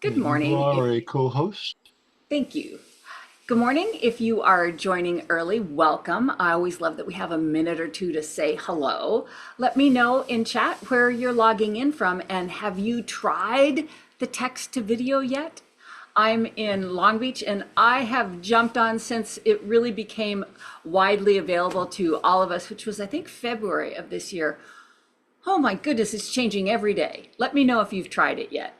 Good You morning. are a co-host. Thank you. Good morning. If you are joining early, welcome. I always love that we have a minute or two to say hello. Let me know in chat where you're logging in from and have you tried the text to video yet? I'm in Long Beach and I have jumped on since it really became widely available to all of us, which was, I think, February of this year. Oh my goodness, it's changing every day. Let me know if you've tried it yet.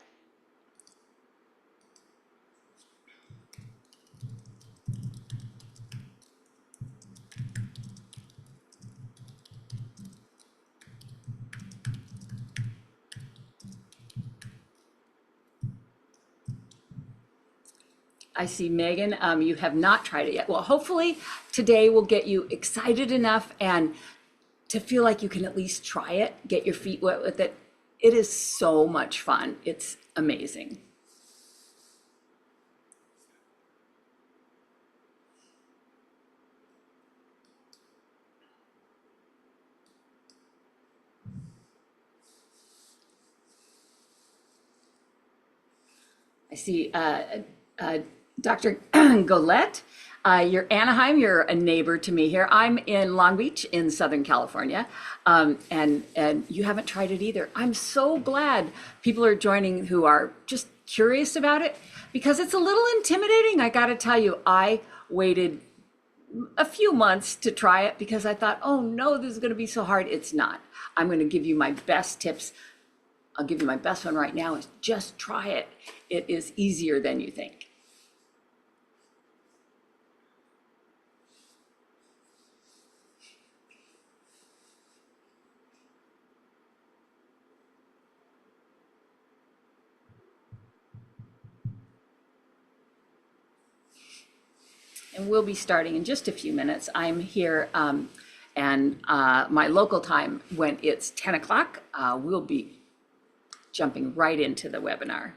I see Megan, you have not tried it yet. Well, hopefully today will get you excited enough and to feel like you can at least try it, get your feet wet with it. It is so much fun. It's amazing. I see uh, Dr. Golette. You're Anaheim. You're a neighbor to me here. I'm in Long Beach in Southern California, and you haven't tried it either. I'm so glad people are joining who are just curious about it because it's a little intimidating. I got to tell you, I waited a few months to try it because I thought, oh no, this is going to be so hard. It's not. I'm going to give you my best tips. I'll give you my best one right now is just try it. It is easier than you think. And we'll be starting in just a few minutes. I'm here and my local time when it's 10 o'clock, we'll be jumping right into the webinar.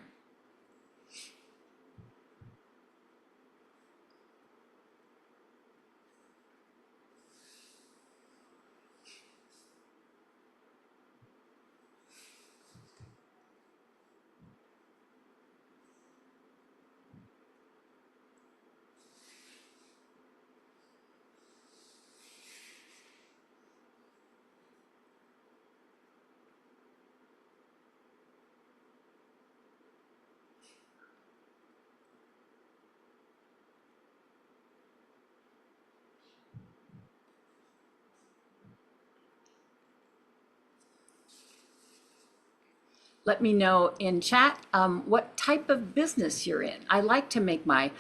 Let me know in chat what type of business you're in. I like to make my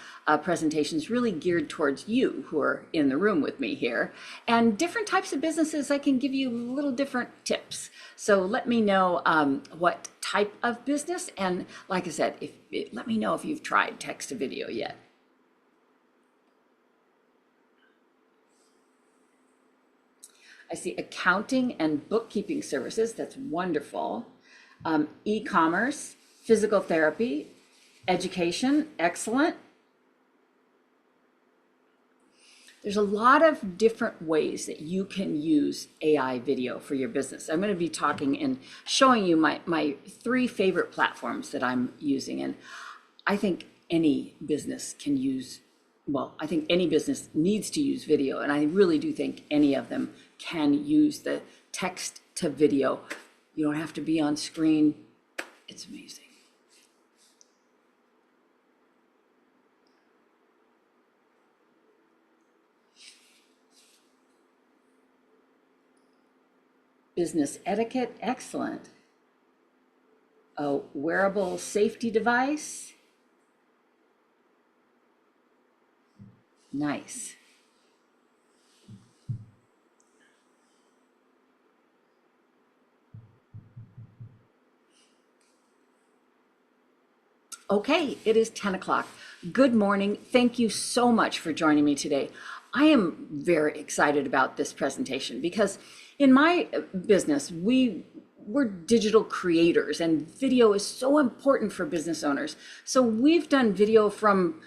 presentations really geared towards you who are in the room with me here. And different types of businesses, I can give you little different tips. So let me know what type of business. And like I said, let me know if you've tried text to video yet. I see accounting and bookkeeping services. That's wonderful. E-commerce, physical therapy, education, excellent. There's a lot of different ways that you can use AI video for your business. I'm going to be talking and showing you my three favorite platforms that I'm using. And I think any business can use, well, I think any business needs to use video. And I really do think any of them can use the text to video. You don't have to be on screen. It's amazing. Business etiquette, excellent. A wearable safety device, nice. Okay, it is 10 o'clock. Good morning. Thank you so much for joining me today. I am very excited about this presentation because in my business, we're digital creators and video is so important for business owners. So we've done video from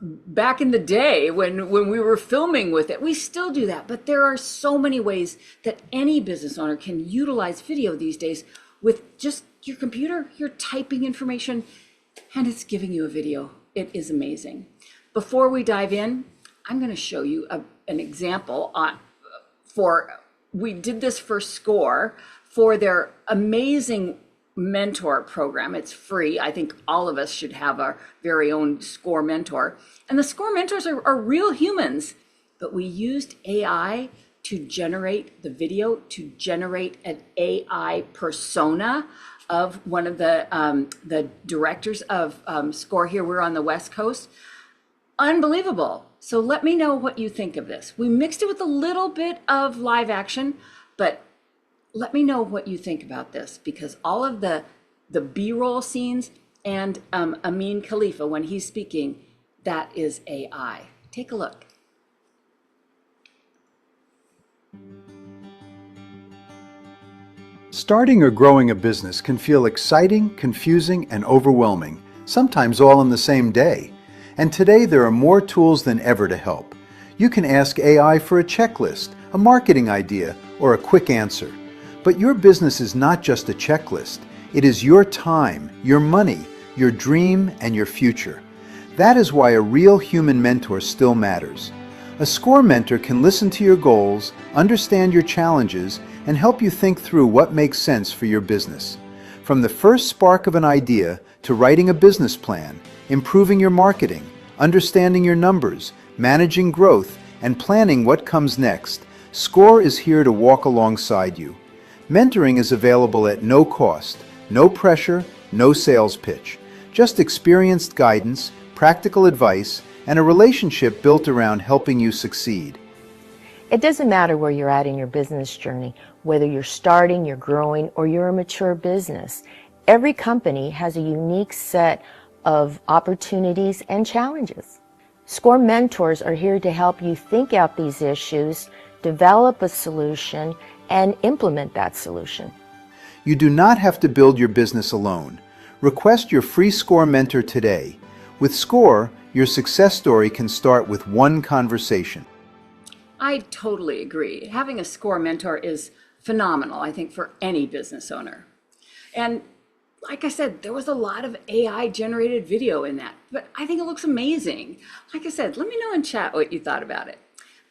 back in the day when we were filming with it. We still do that, but there are so many ways that any business owner can utilize video these days with just your computer. You're typing information. and it's giving you a video. It is amazing. Before we dive in, I'm going to show you an example we did this for SCORE for their amazing mentor program. It's free. I think all of us should have our very own SCORE mentor. And the SCORE mentors are real humans, but we used AI to generate the video, to generate an AI persona of one of the directors of SCORE here. We're on the West Coast. Unbelievable. So let me know what you think of this. We mixed it with a little bit of live action, but let me know what you think about this, because all of the B-roll scenes and Amin Khalifa, when he's speaking, that is AI. Take a look. Starting or growing a business can feel exciting, confusing, and overwhelming, sometimes all in the same day. And today there are more tools than ever to help. You can ask AI for a checklist, a marketing idea, or a quick answer. But your business is not just a checklist. It is your time, your money, your dream, and your future. That is why a real human mentor still matters. A SCORE mentor can listen to your goals, understand your challenges, and help you think through what makes sense for your business. From the first spark of an idea to writing a business plan, improving your marketing, understanding your numbers, managing growth, and planning what comes next, SCORE is here to walk alongside you. Mentoring is available at no cost, no pressure, no sales pitch. Just experienced guidance, practical advice, and a relationship built around helping you succeed. It doesn't matter where you're at in your business journey, whether you're starting, you're growing, or you're a mature business. Every company has a unique set of opportunities and challenges. SCORE mentors are here to help you think out these issues, develop a solution, and implement that solution. You do not have to build your business alone. Request your free SCORE mentor today. With SCORE, your success story can start with one conversation. I totally agree. Having a SCORE mentor is phenomenal, I think, for any business owner. And like I said, there was a lot of AI generated video in that, but I think it looks amazing. Like I said, let me know in chat what you thought about it.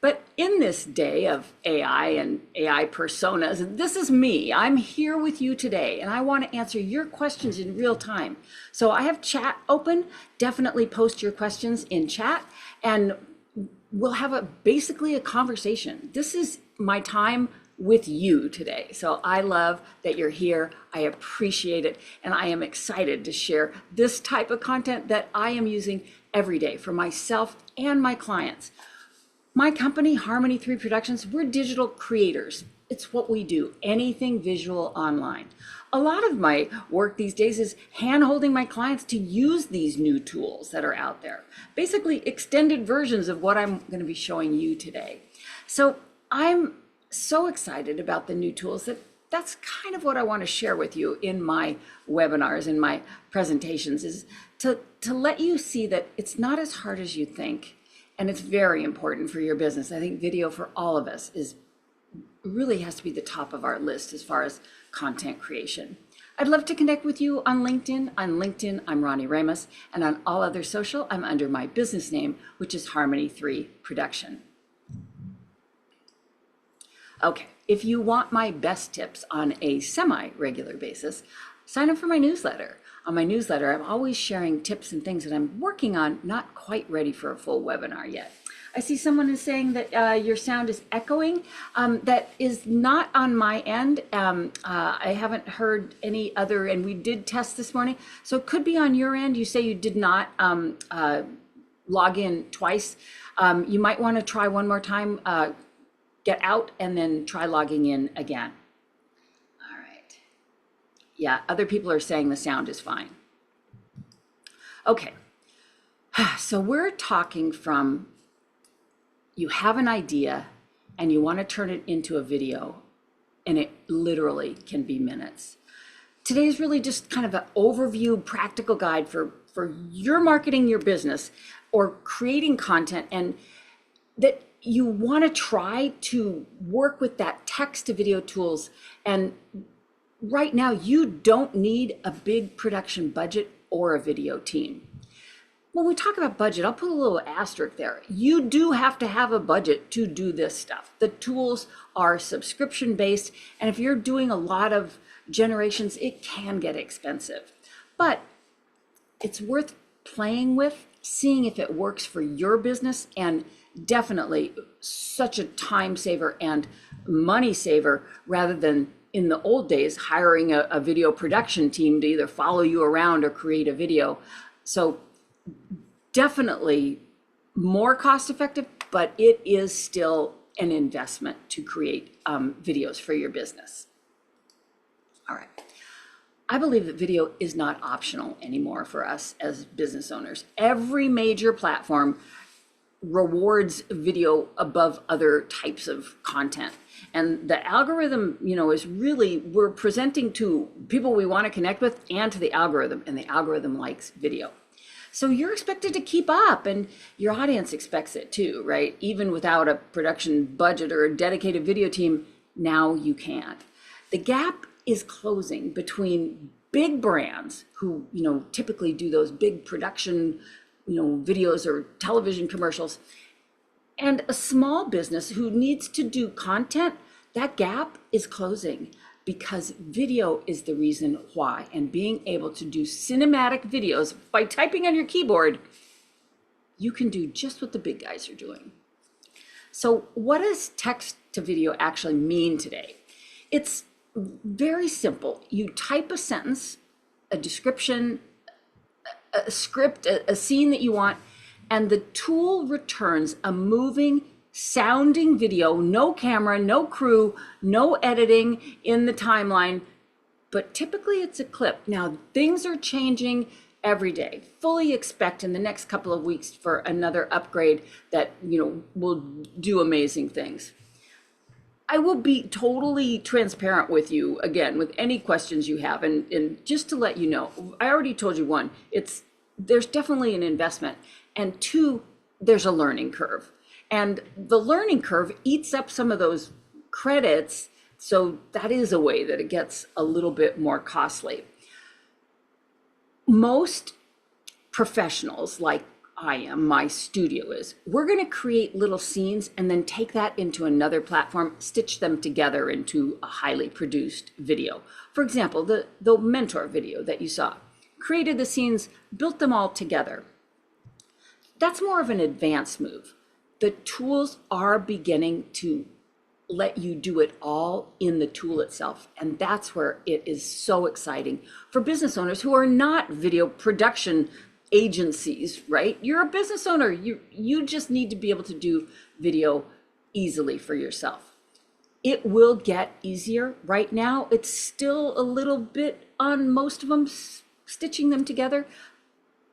But in this day of AI and AI personas, this is me. I'm here with you today, and I want to answer your questions in real time. So I have chat open. Definitely post your questions in chat, and we'll have basically a conversation. This is my time with you today. So I love that you're here. I appreciate it. And I am excited to share this type of content that I am using every day for myself and my clients. My company, Harmony 3 Productions, we're digital creators. It's what we do, anything visual online. A lot of my work these days is hand-holding my clients to use these new tools that are out there. Basically extended versions of what I'm going to be showing you today. So I'm so excited about the new tools that's kind of what I want to share with you in my webinars, in my presentations, is to let you see that it's not as hard as you think. And it's very important for your business. I think video for all of us really has to be the top of our list as far as content creation. I'd love to connect with you on LinkedIn. On LinkedIn, I'm Ronnie Ramos, and on all other social, I'm under my business name, which is Harmony 3 Production. Okay, if you want my best tips on a semi-regular basis, sign up for my newsletter. On my newsletter, I'm always sharing tips and things that I'm working on, not quite ready for a full webinar yet. I see someone is saying that your sound is echoing. That is not on my end. I haven't heard any other, and we did test this morning. So it could be on your end. You say you did not log in twice. You might want to try one more time, get out, and then try logging in again. Yeah, other people are saying the sound is fine. Okay, so we're talking from you have an idea and you want to turn it into a video, and it literally can be minutes. Today is really just kind of an overview, practical guide for your marketing your business or creating content, and that you want to try to work with that text to video tools. And right now, you don't need a big production budget or a video team. When we talk about budget, I'll put a little asterisk there. You do have to have a budget to do this stuff. The tools are subscription based, and if you're doing a lot of generations, it can get expensive. But it's worth playing with, seeing if it works for your business, and definitely such a time saver and money saver rather than in the old days hiring a video production team to either follow you around or create a video. So definitely more cost effective, but it is still an investment to create videos for your business. All right. I believe that video is not optional anymore for us as business owners. Every major platform rewards video above other types of content. And the algorithm, is really, we're presenting to people we want to connect with and to the algorithm, and the algorithm likes video. So you're expected to keep up, and your audience expects it too, right? Even without a production budget or a dedicated video team, now you can. The gap is closing between big brands who, typically do those big production, videos or television commercials, and a small business who needs to do content. That gap is closing because video is the reason why. And being able to do cinematic videos by typing on your keyboard, you can do just what the big guys are doing. So what does text to video actually mean today? It's very simple. You type a sentence, a description, a script, a scene that you want, and the tool returns a moving, sounding video, no camera, no crew, no editing in the timeline, but typically it's a clip. Now, things are changing every day. Fully expect in the next couple of weeks for another upgrade that, will do amazing things. I will be totally transparent with you, again, with any questions you have. And just to let you know, I already told you, one, there's definitely an investment. And two, there's a learning curve. And the learning curve eats up some of those credits. So that is a way that it gets a little bit more costly. Most professionals, like I am, my studio is, we're going to create little scenes and then take that into another platform, stitch them together into a highly produced video. For example, the mentor video that you saw, created the scenes, built them all together. That's more of an advanced move. The tools are beginning to let you do it all in the tool itself. And that's where it is so exciting for business owners who are not video production agencies, right? You're a business owner. You just need to be able to do video easily for yourself. It will get easier. Right now, it's still a little bit on most of them, stitching them together.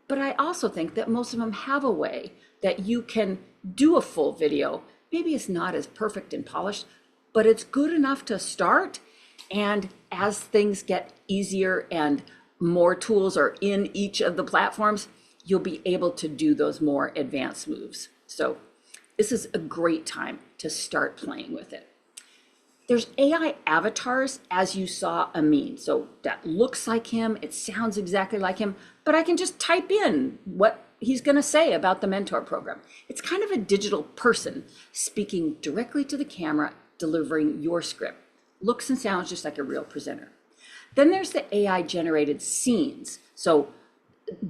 But I also think that most of them have a way that you can do a full video. Maybe it's not as perfect and polished, but it's good enough to start. And as things get easier and more tools are in each of the platforms, you'll be able to do those more advanced moves. So this is a great time to start playing with it. There's AI avatars, as you saw a meme. So that looks like him, it sounds exactly like him, but I can just type in what he's going to say about the mentor program. It's kind of a digital person speaking directly to the camera, delivering your script. Looks and sounds just like a real presenter. Then there's the AI generated scenes. So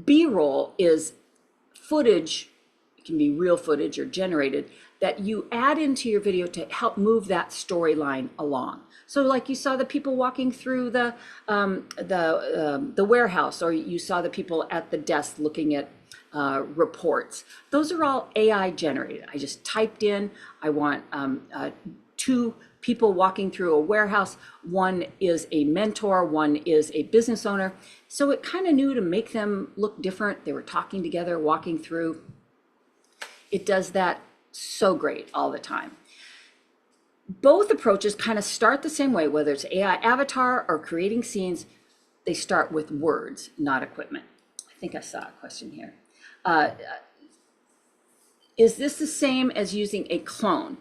B-roll is footage, it can be real footage or generated, that you add into your video to help move that storyline along. So like you saw the people walking through the warehouse, or you saw the people at the desk looking at reports. Those are all AI generated. I just typed in, I want two people walking through a warehouse. One is a mentor, one is a business owner. So it kind of knew to make them look different. They were talking together, walking through. It does that so great all the time. Both approaches kind of start the same way, whether it's AI avatar or creating scenes. They start with words, not equipment. I think I saw a question here. Is this the same as using a clone?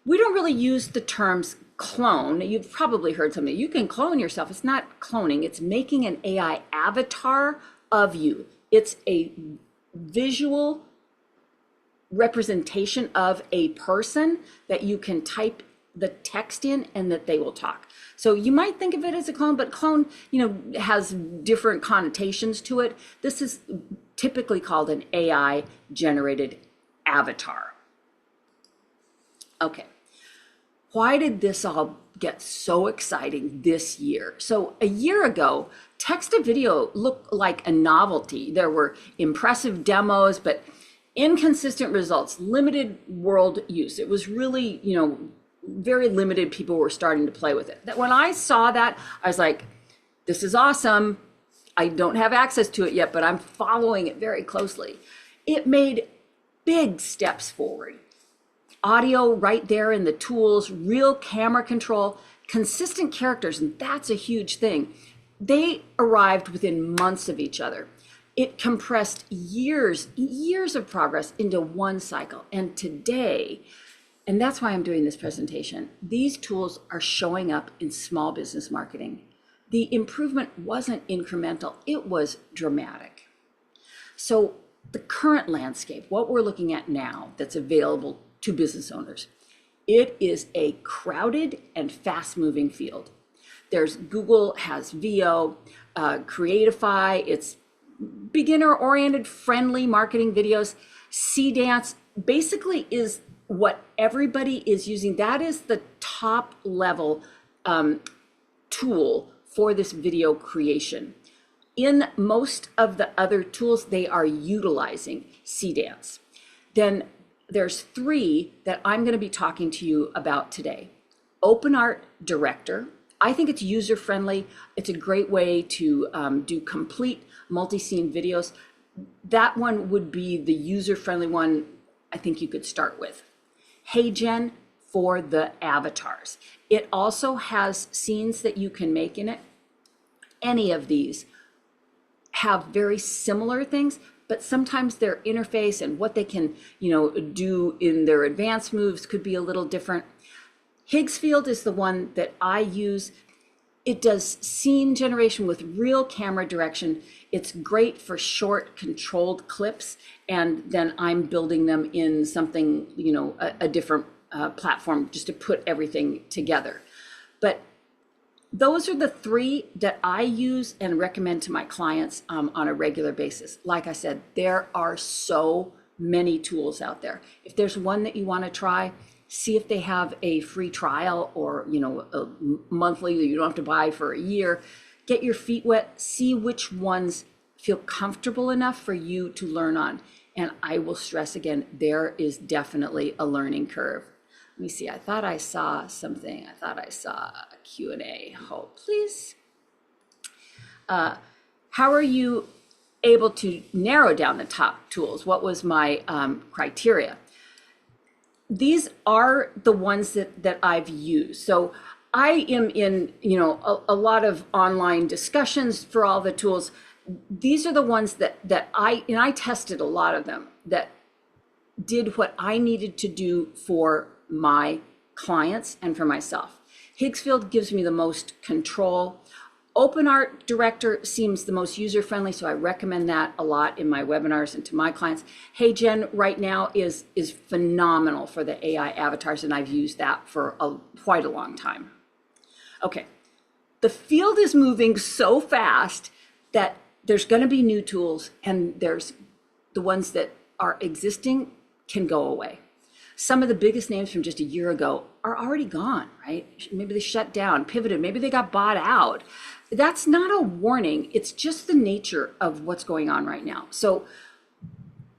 We don't really use the terms clone. You've probably heard something. You can clone yourself. It's not cloning. It's making an AI avatar of you. It's a visual representation of a person that you can type the text in and that they will talk. So you might think of it as a clone, but clone, has different connotations to it. This is typically called an AI generated avatar. Okay. Why did this all get so exciting this year? So a year ago, text to video looked like a novelty. There were impressive demos, but inconsistent results, limited world use. It was really, very limited people were starting to play with it. That when I saw that, I was like, this is awesome. I don't have access to it yet, but I'm following it very closely. It made big steps forward. Audio right there in the tools, real camera control, consistent characters, and that's a huge thing. They arrived within months of each other. It compressed years of progress into one cycle. And today, and that's why I'm doing this presentation, these tools are showing up in small business marketing. The improvement wasn't incremental, it was dramatic. So the current landscape, what we're looking at now that's available to business owners, it is a crowded and fast-moving field. Google has VO, Creatify, it's beginner-oriented, friendly marketing videos. Cdance basically is what everybody is using. That is the top level tool for this video creation. In most of the other tools, they are utilizing Cdance. Then there's three that I'm going to be talking to you about today. OpenArt Director. I think it's user-friendly. It's a great way to do complete multi-scene videos. That one would be the user-friendly one I think you could start with. HeyGen for the avatars. It also has scenes that you can make in it. Any of these have very similar things, but sometimes their interface and what they can, do in their advanced moves could be a little different. Higgsfield is the one that I use. It does scene generation with real camera direction. It's great for short controlled clips, and then I'm building them in something, a different platform just to put everything together. But those are the three that I use and recommend to my clients on a regular basis. Like I said, there are so many tools out there. If there's one that you want to try, see if they have a free trial or, a monthly that you don't have to buy for a year. Get your feet wet, see which ones feel comfortable enough for you to learn on. And I will stress again, there is definitely a learning curve. Let me see, I thought I saw something. I thought I saw a Q&A. Hold, please. How are you able to narrow down the top tools? What was my criteria? These are the ones that I've used. So I am in, a lot of online discussions for all the tools. These are the ones that I tested a lot of them that did what I needed to do for my clients and for myself. Higgsfield gives me the most control. OpenArt Director seems the most user-friendly, so I recommend that a lot in my webinars and to my clients. HeyGen right now is phenomenal for the AI avatars, and I've used that for quite a long time. Okay, the field is moving so fast that there's going to be new tools, and there's the ones that are existing can go away. Some of the biggest names from just a year ago are already gone, right? Maybe they shut down, pivoted, maybe they got bought out. That's not a warning. It's just the nature of what's going on right now. So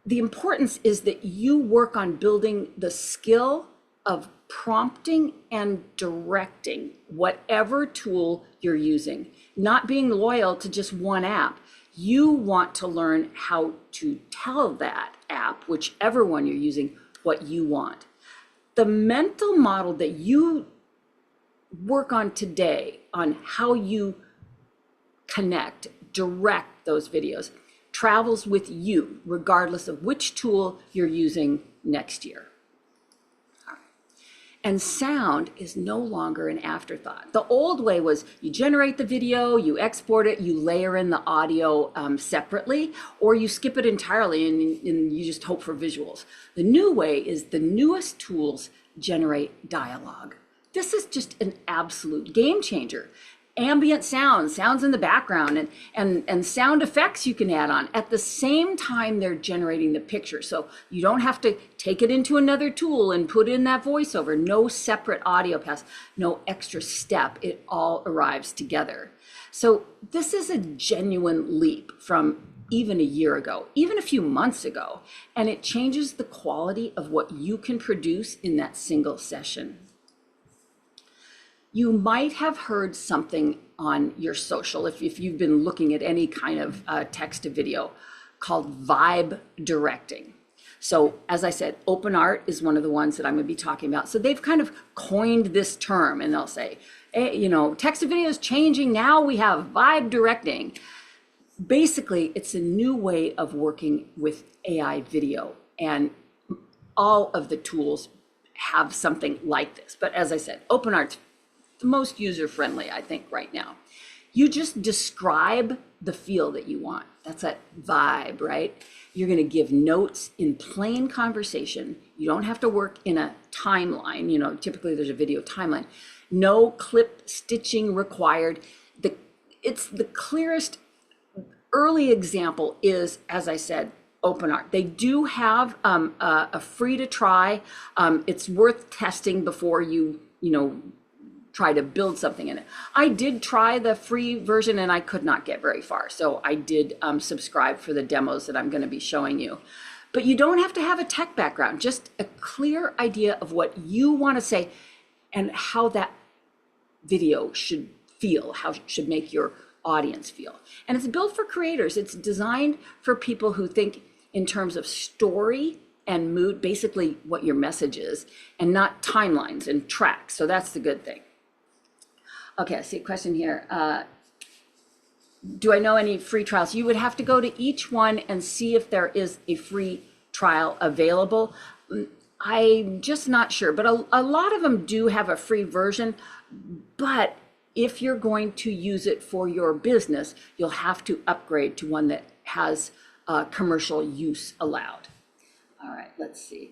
the importance is that you work on building the skill of prompting and directing whatever tool you're using, not being loyal to just one app. You want to learn how to tell that app, whichever one you're using, what you want. The mental model that you work on today on how you connect, direct those videos, travels with you regardless of which tool you're using next year. And sound is no longer an afterthought. The old way was you generate the video, you export it, you layer in the audio separately, or you skip it entirely and you just hope for visuals. The new way is the newest tools generate dialogue. This is just an absolute game changer. Ambient sounds in the background, and sound effects you can add on. At the same time, they're generating the picture. So you don't have to take it into another tool and put in that voiceover. No separate audio pass, no extra step. It all arrives together. So this is a genuine leap from even a year ago, even a few months ago, and it changes the quality of what you can produce in that single session. You might have heard something on your social, if you've been looking at any kind of text to video, called vibe directing. So as I said, OpenArt is one of the ones that I'm going to be talking about. So they've kind of coined this term, and they'll say, hey, you know, text to video is changing. Now we have vibe directing. Basically, it's a new way of working with AI video, and all of the tools have something like this. But as I said, OpenArt's the most user-friendly, I think, right now. You just describe the feel that you want. That's that vibe, right? You're going to give notes in plain conversation. You don't have to work in a timeline. You know, typically there's a video timeline. No clip stitching required. It's the clearest early example is, as I said, OpenArt. They do have a free to try. It's worth testing before you try to build something in it. I did try the free version and I could not get very far. So I did subscribe for the demos that I'm going to be showing you. But you don't have to have a tech background, just a clear idea of what you want to say and how that video should feel, how it should make your audience feel. And it's built for creators. It's designed for people who think in terms of story and mood, basically what your message is, and not timelines and tracks. So that's the good thing. Okay, I see a question here. Do I know any free trials? You would have to go to each one and see if there is a free trial available. I'm just not sure, but a lot of them do have a free version. But if you're going to use it for your business, you'll have to upgrade to one that has commercial use allowed. All right, let's see.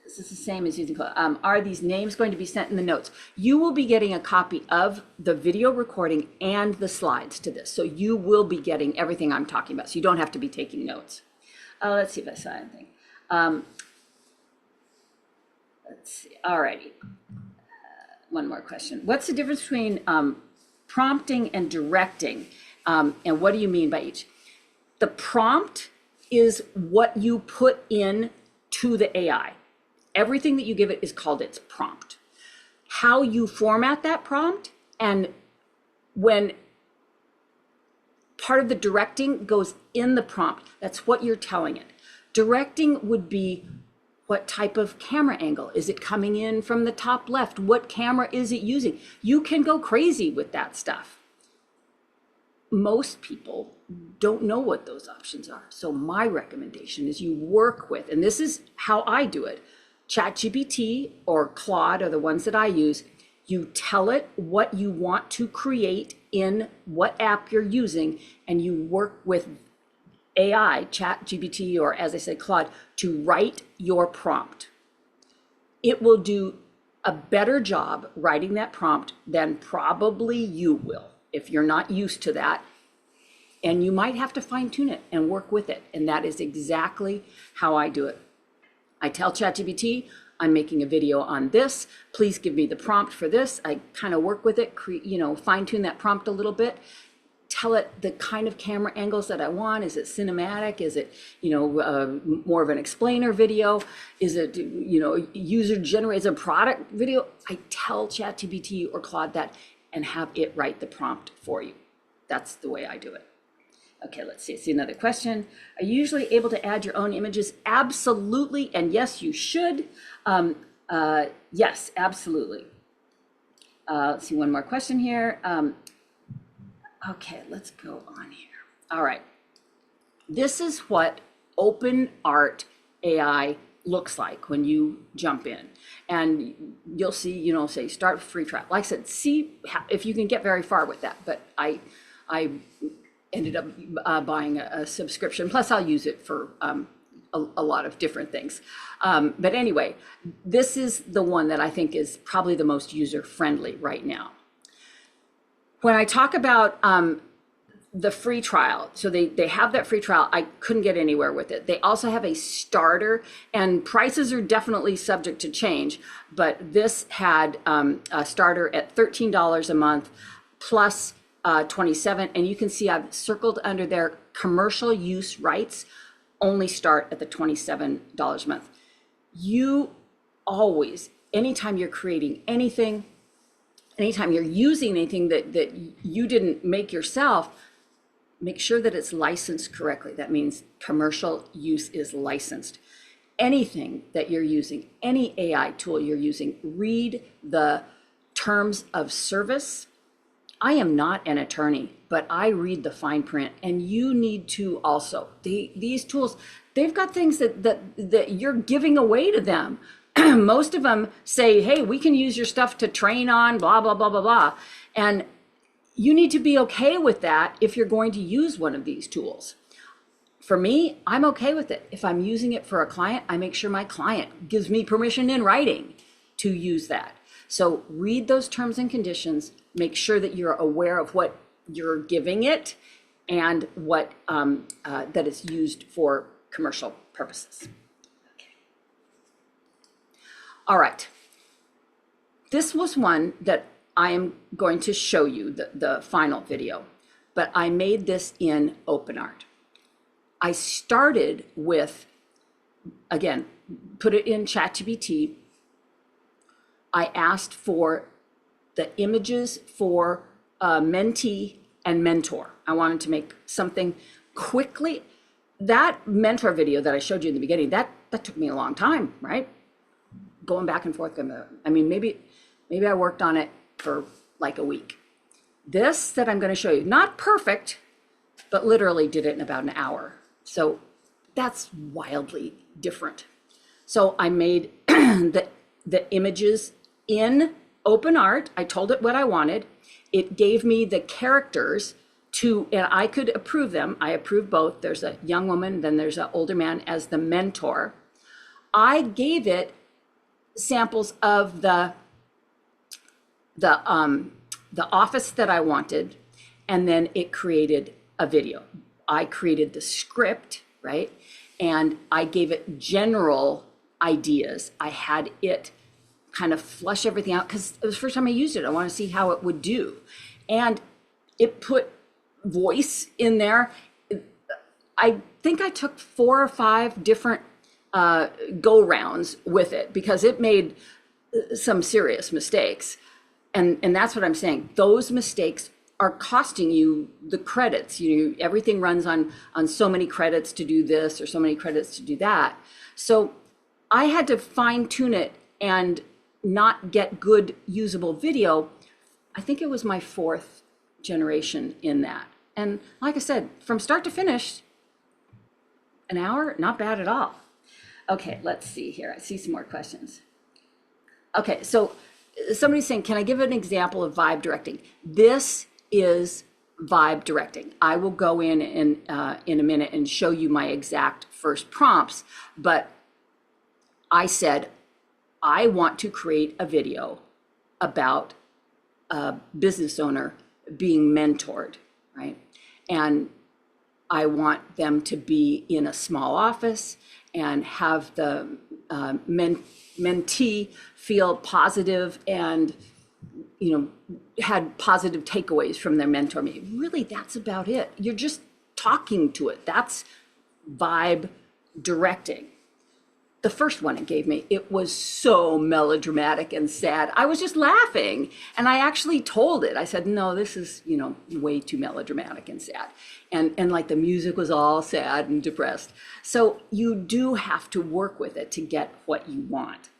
This is the same as using are these names going to be sent in the notes? You will be getting a copy of the video recording and the slides to this. So you will be getting everything I'm talking about. So you don't have to be taking notes. Let's see if I saw anything. Let's see. All righty. One more question. What's the difference between prompting and directing? And what do you mean by each? The prompt is what you put in to the AI. Everything that you give it is called its prompt. How you format that prompt, and when part of the directing goes in the prompt, that's what you're telling it. Directing would be what type of camera angle? Is it coming in from the top left? What camera is it using? You can go crazy with that stuff. Most people don't know what those options are. So my recommendation is you work with, and this is how I do it, ChatGPT or Claude are the ones that I use. You tell it what you want to create in what app you're using, and you work with AI, ChatGPT, or as I said, Claude, to write your prompt. It will do a better job writing that prompt than probably you will if you're not used to that. And you might have to fine tune it and work with it. And that is exactly how I do it. I tell ChatGPT, I'm making a video on this. Please give me the prompt for this. I kind of work with it, fine tune that prompt a little bit. Tell it the kind of camera angles that I want. Is it cinematic? Is it, more of an explainer video? Is it, user generated product video? I tell ChatGPT or Claude that and have it write the prompt for you. That's the way I do it. Okay, let's see another question. Are you usually able to add your own images? Absolutely, and yes, you should. Yes, absolutely. Let's see one more question here. Okay, let's go on here. All right. This is what OpenArt AI looks like when you jump in. And you'll see, say start free trial. Like I said, see if you can get very far with that. But I ended up buying a subscription. Plus, I'll use it for a lot of different things. But anyway, this is the one that I think is probably the most user-friendly right now. When I talk about the free trial, so they have that free trial, I couldn't get anywhere with it. They also have a starter, and prices are definitely subject to change, but this had a starter at $13 a month plus 27, and you can see I've circled under there commercial use rights only start at the $27 a month. You always, anytime you're creating anything, anytime you're using anything that you didn't make yourself, make sure that it's licensed correctly. That means commercial use is licensed. Anything that you're using, any AI tool you're using, read the terms of service. I am not an attorney, but I read the fine print, and you need to also. These tools, they've got things that you're giving away to them. Most of them say, hey, we can use your stuff to train on, blah, blah, blah, blah, blah. And you need to be okay with that if you're going to use one of these tools. For me, I'm okay with it. If I'm using it for a client, I make sure my client gives me permission in writing to use that. So read those terms and conditions, make sure that you're aware of what you're giving it and what that it's used for commercial purposes. All right, this was one that I am going to show you, the final video, but I made this in OpenArt. I started with, again, put it in ChatGPT. I asked for the images for mentee and mentor. I wanted to make something quickly. That mentor video that I showed you in the beginning, that took me a long time, right? Going back and forth. I mean, maybe I worked on it for like a week. This that I'm going to show you, not perfect, but literally did it in about an hour. So that's wildly different. So I made the images in OpenArt. I told it what I wanted. It gave me the characters and I could approve them. I approved both. There's a young woman, then there's an older man as the mentor. I gave it samples of the office that I wanted, and then it created a video. I created the script, right? And I gave it general ideas. I had it kind of flush everything out because it was the first time I used it. I want to see how it would do. And it put voice in there. I think I took 4 or 5 different go rounds with it because it made some serious mistakes. And that's what I'm saying. Those mistakes are costing you the credits. Everything runs on so many credits to do this or so many credits to do that. So I had to fine tune it and not get good usable video. I think it was my 4th generation in that. And like I said, from start to finish, an hour, not bad at all. Okay, let's see here. I see some more questions. Okay, so somebody's saying, can I give an example of vibe directing? This is vibe directing. I will go in a minute and show you my exact first prompts, but I said, I want to create a video about a business owner being mentored, right? And I want them to be in a small office and have the mentee feel positive and, had positive takeaways from their mentor meeting. Really, that's about it. You're just talking to it. That's vibe directing. The first one it gave me, it was so melodramatic and sad. I was just laughing. And I actually told it, I said, no, this is, way too melodramatic and sad. And like the music was all sad and depressed. So you do have to work with it to get what you want.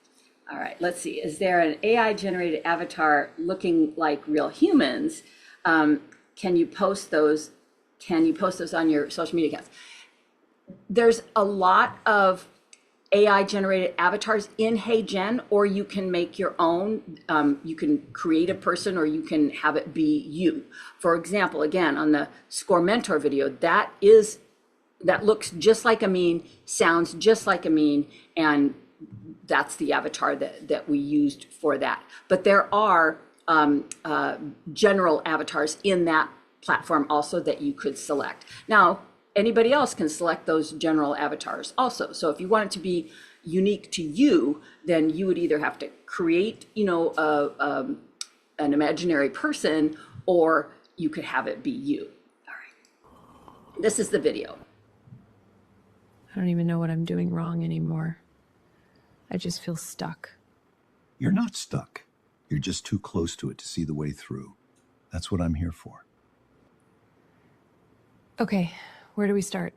All right, let's see. Is there an AI generated avatar looking like real humans? Can you post those? On your social media accounts? There's a lot of AI generated avatars in HeyGen, or you can make your own. You can create a person, or you can have it be you. For example, again, on the Score Mentor video, that looks just like Amin, sounds just like Amin, and that's the avatar that we used for that. But there are general avatars in that platform also that you could select. Now, anybody else can select those general avatars also. So if you want it to be unique to you, then you would either have to create, an imaginary person, or you could have it be you. All right. This is the video. I don't even know what I'm doing wrong anymore. I just feel stuck. You're not stuck. You're just too close to it to see the way through. That's what I'm here for. Okay, where do we start?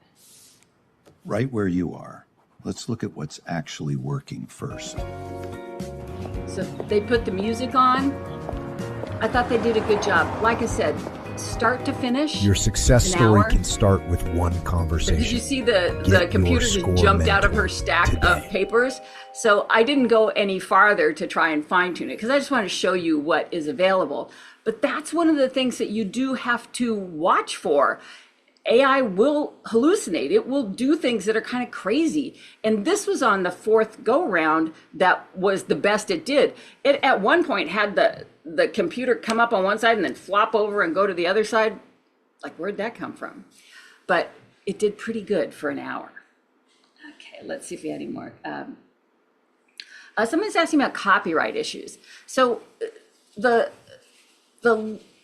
Right where you are. Let's look at what's actually working first. So they put the music on. I thought they did a good job. Like I said, start to finish. Your success an story hour. can start with one conversation. Did you see the Get computer your just Score jumped out of Mentor her stack today. of papers? So I didn't go any farther to try and fine tune it because I just wanted to show you what is available. But that's one of the things that you do have to watch for. AI will hallucinate. It will do things that are kind of crazy. And this was on the fourth go round that was the best it did. It at one point had the computer come up on one side and then flop over and go to the other side. Like, where'd that come from? But it did pretty good for an hour. Okay, let's see if we had any more. Someone's asking about copyright issues. So the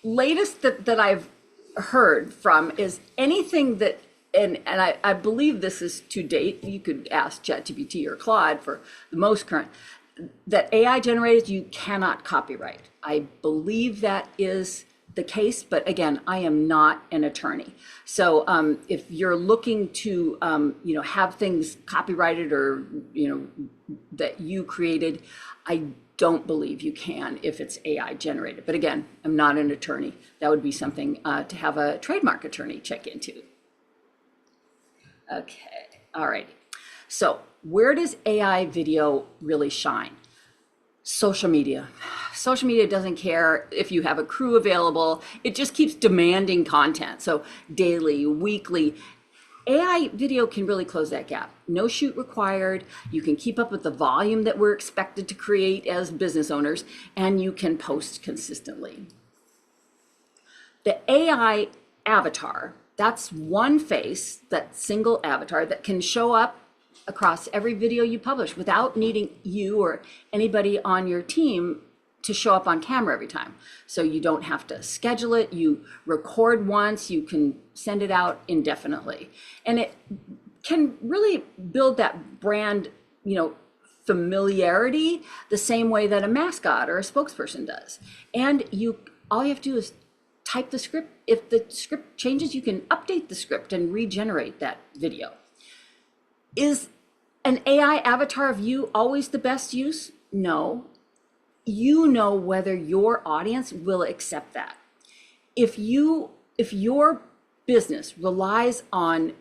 latest that I've heard from is anything that, and I believe this is to date, you could ask ChatGPT or Claude for the most current, that AI generated you cannot copyright. I believe that is the case, but again, I am not an attorney. So if you're looking to have things copyrighted or that you created, I don't believe you can if it's AI generated. But again, I'm not an attorney. That would be something to have a trademark attorney check into. Okay, all right. So where does AI video really shine? Social media. Social media doesn't care if you have a crew available. It just keeps demanding content. So daily, weekly. AI video can really close that gap. No shoot required. You can keep up with the volume that we're expected to create as business owners, and you can post consistently. The AI avatar, that's one face, that single avatar that can show up across every video you publish without needing you or anybody on your team to show up on camera every time. So you don't have to schedule it. You record once, you can send it out indefinitely. And it can really build that brand, familiarity the same way that a mascot or a spokesperson does. And all you have to do is type the script. If the script changes, you can update the script and regenerate that video. Is an AI avatar of you always the best use? No. You know whether your audience will accept that. If your business relies on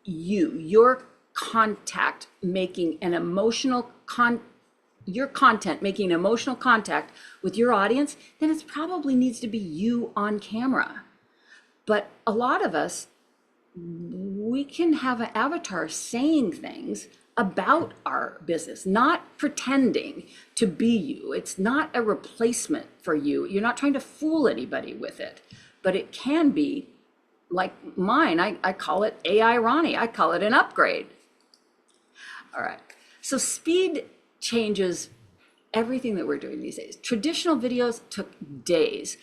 your contact making an emotional your content making an emotional contact with your audience, then it probably needs to be you on camera. But a lot of us, we can have an avatar saying things about our business, not pretending to be you. It's not a replacement for you. You're not trying to fool anybody with it, but it can be like mine. I call it AI Ronnie. I call it an upgrade. All right. So speed changes everything that we're doing these days. Traditional videos took days,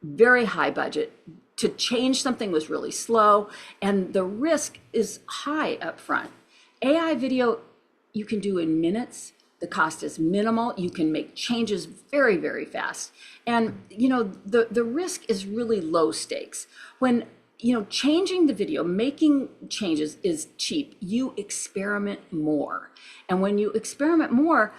very high budget. To change something was really slow, and the risk is high up front. AI video, you can do in minutes. The cost is minimal. You can make changes very, very fast. And, the risk is really low stakes. When, changing the video, making changes is cheap. You experiment more. And when you experiment more,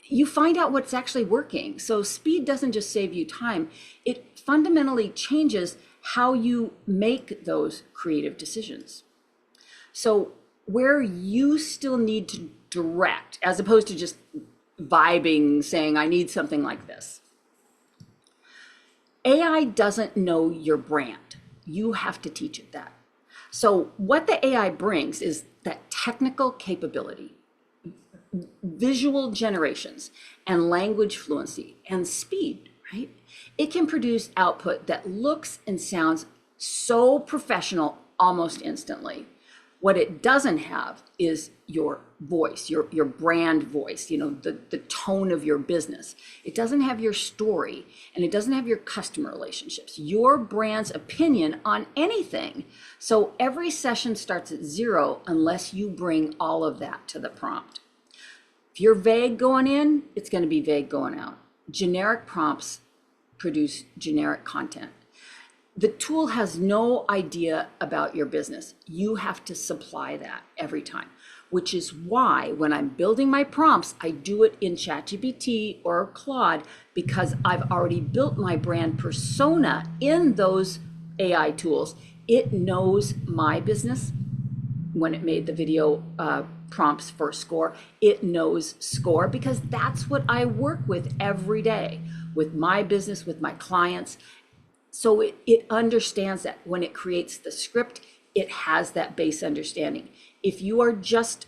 you find out what's actually working. So speed doesn't just save you time. It fundamentally changes how you make those creative decisions. So where you still need to direct, as opposed to just vibing, saying, I need something like this. AI doesn't know your brand. You have to teach it that. So what the AI brings is that technical capability, visual generations, and language fluency and speed, right? It can produce output that looks and sounds so professional almost instantly. What it doesn't have is your voice, your brand voice, the tone of your business. It doesn't have your story, and it doesn't have your customer relationships, your brand's opinion on anything. So every session starts at 0 unless you bring all of that to the prompt. If you're vague going in, it's going to be vague going out. Generic prompts produce generic content. The tool has no idea about your business. You have to supply that every time, which is why when I'm building my prompts, I do it in ChatGPT or Claude, because I've already built my brand persona in those AI tools. It knows my business. When it made the video prompts for SCORE, it knows SCORE because that's what I work with every day with my business, with my clients. So it understands that when it creates the script, it has that base understanding. If you are just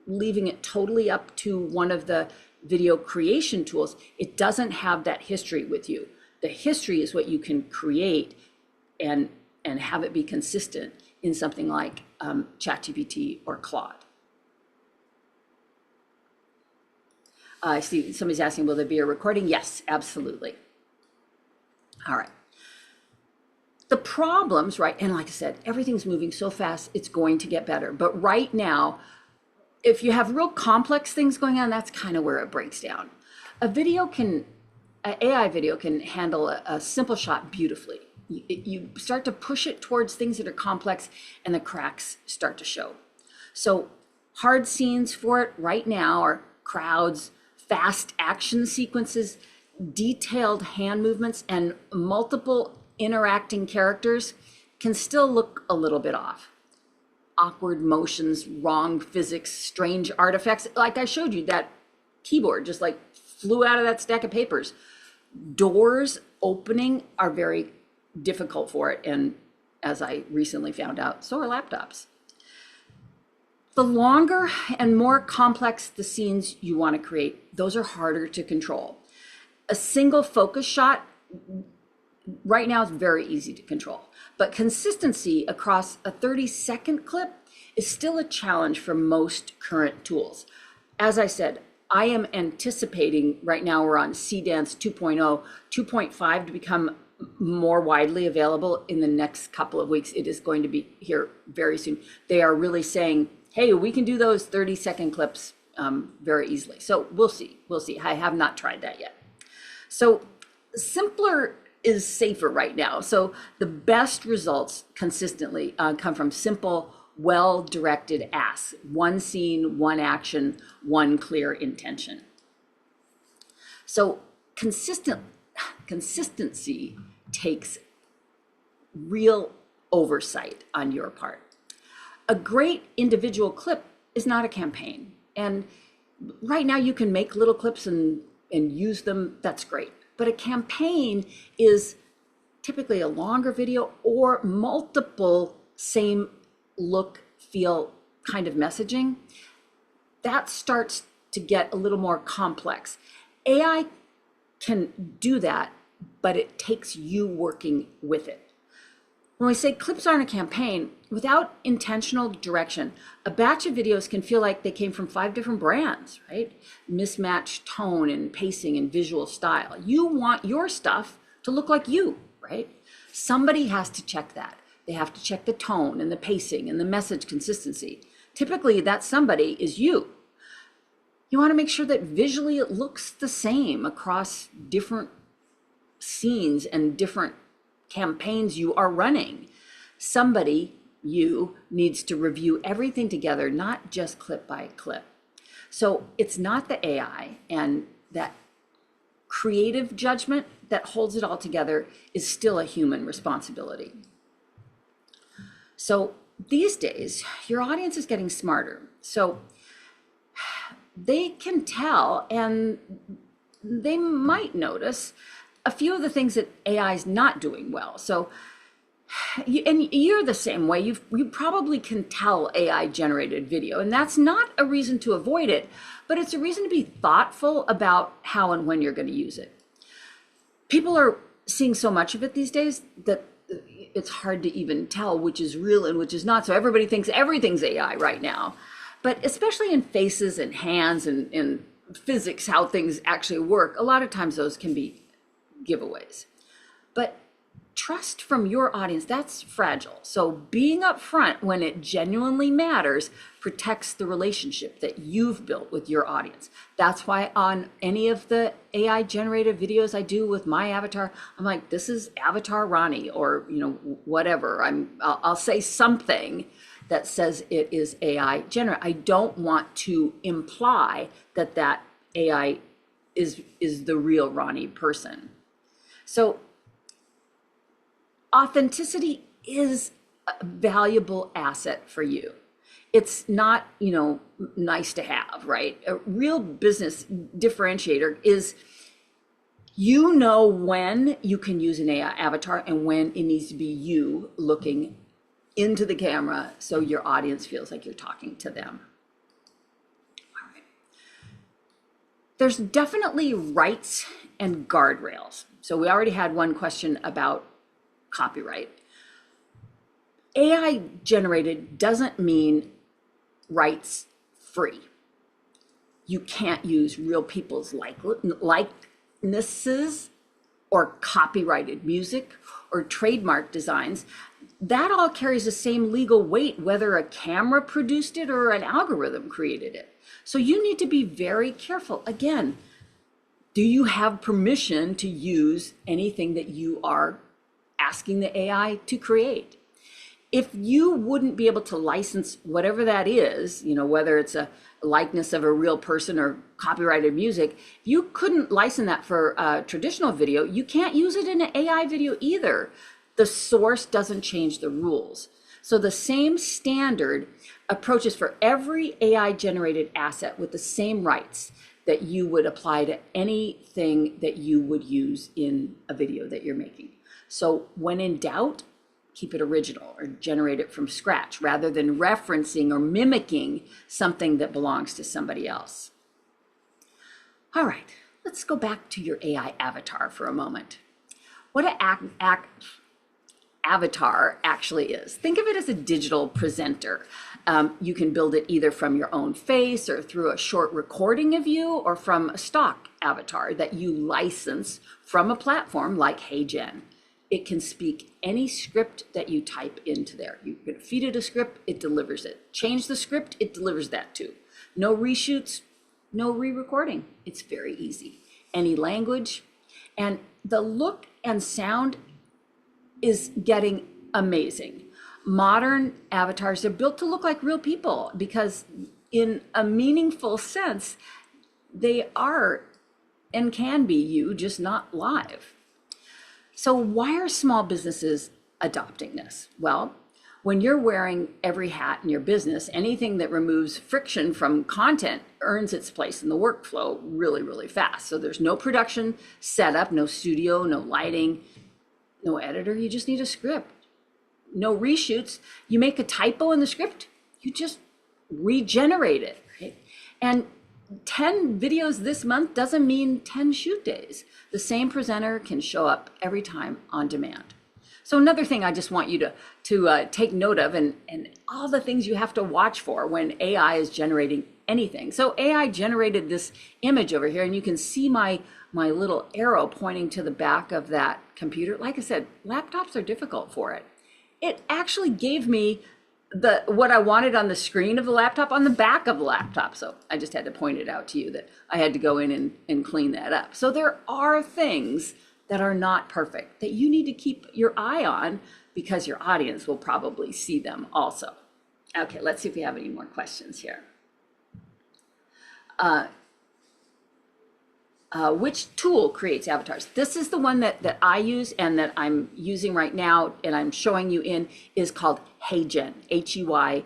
leaving it totally up to one of the video creation tools, it doesn't have that history with you. The history is what you can create and have it be consistent in something like ChatGPT or Claude. I see somebody's asking, will there be a recording? Yes, absolutely. All right. The problems, right, and like I said, everything's moving so fast, it's going to get better. But right now, if you have real complex things going on, that's kind of where it breaks down. An AI video can handle a simple shot beautifully. You start to push it towards things that are complex and the cracks start to show. So hard scenes for it right now are crowds, fast action sequences, detailed hand movements, and multiple interacting characters can still look a little bit off. Awkward motions, wrong physics, strange artifacts. Like I showed you, that keyboard just like flew out of that stack of papers. Doors opening are very difficult for it. And as I recently found out, so are laptops. The longer and more complex the scenes you want to create, those are harder to control. A single focus shot right now is very easy to control, but consistency across a 30-second clip is still a challenge for most current tools. As I said, I am anticipating, right now we're on Seedance 2.0, 2.5 to become more widely available in the next couple of weeks. It is going to be here very soon. They are really saying, hey, we can do those 30-second clips very easily. So we'll see. I have not tried that yet. So simpler is safer right now. So the best results consistently come from simple, well-directed asks. One scene, one action, one clear intention. So consistency takes real oversight on your part. A great individual clip is not a campaign. And right now you can make little clips and use them, that's great. But a campaign is typically a longer video or multiple same look, feel kind of messaging. That starts to get a little more complex. AI can do that, but it takes you working with it. When we say clips aren't a campaign, without intentional direction, a batch of videos can feel like they came from 5 different brands, right? Mismatched tone and pacing and visual style. You want your stuff to look like you, right? Somebody has to check that. They have to check the tone and the pacing and the message consistency. Typically, that somebody is you. You want to make sure that visually it looks the same across different scenes and different campaigns you are running. Somebody, you, needs to review everything together, not just clip by clip. So it's not the AI, and that creative judgment that holds it all together is still a human responsibility. So these days, your audience is getting smarter. So they can tell, and they might notice a few of the things that AI is not doing well. So, and you're the same way. You probably can tell AI generated video, and that's not a reason to avoid it, but it's a reason to be thoughtful about how and when you're going to use it. People are seeing so much of it these days that it's hard to even tell which is real and which is not. So everybody thinks everything's AI right now. But especially in faces and hands and physics, how things actually work, a lot of times those can be giveaways. But trust from your audience, that's fragile. So being upfront when it genuinely matters protects the relationship that you've built with your audience. That's why on any of the AI generated videos I do with my avatar, I'm like, this is Avatar Ronnie, or whatever. I'll say something that says it is AI generated. I don't want to imply that that AI is the real Ronnie person. So authenticity is a valuable asset for you. It's not, nice to have, right? A real business differentiator is when you can use an AI avatar and when it needs to be you looking into the camera so your audience feels like you're talking to them. All right. There's definitely rights and guardrails. So we already had one question about copyright. AI generated doesn't mean rights free. You can't use real people's likenesses or copyrighted music or trademark designs. That all carries the same legal weight, whether a camera produced it or an algorithm created it. So you need to be very careful. Again, do you have permission to use anything that you are asking the AI to create? If you wouldn't be able to license whatever that is, whether it's a likeness of a real person or copyrighted music, you couldn't license that for traditional video. You can't use it in an AI video either. The source doesn't change the rules. So the same standard approaches for every AI generated asset with the same rights that you would apply to anything that you would use in a video that you're making. So when in doubt, keep it original or generate it from scratch rather than referencing or mimicking something that belongs to somebody else. All right, let's go back to your AI avatar for a moment. What an avatar actually is. Think of it as a digital presenter. You can build it either from your own face or through a short recording of you or from a stock avatar that you license from a platform like HeyGen. It can speak any script that you type into there. You can feed it a script, it delivers it. Change the script, it delivers that too. No reshoots, no re-recording. It's very easy. Any language. And the look and sound is getting amazing. Modern avatars are built to look like real people because in a meaningful sense, they are and can be you, just not live. So why are small businesses adopting this? Well, when you're wearing every hat in your business, anything that removes friction from content earns its place in the workflow really, really fast. So there's no production setup, no studio, no lighting, no editor. You just need a script. No reshoots. You make a typo in the script, you just regenerate it, right? And 10 videos this month doesn't mean 10 shoot days. The same presenter can show up every time on demand. So another thing I just want you to take note of and all the things you have to watch for when AI is generating anything. So AI generated this image over here and you can see my little arrow pointing to the back of that computer. Like I said, laptops are difficult for it. It actually gave me what I wanted on the screen of the laptop on the back of the laptop. So I just had to point it out to you that I had to go in and clean that up. So there are things that are not perfect that you need to keep your eye on because your audience will probably see them also. Okay, let's see if we have any more questions here. which tool creates avatars? This is the one that I use and that I'm using right now and I'm showing you in is called HeyGen, Heygen.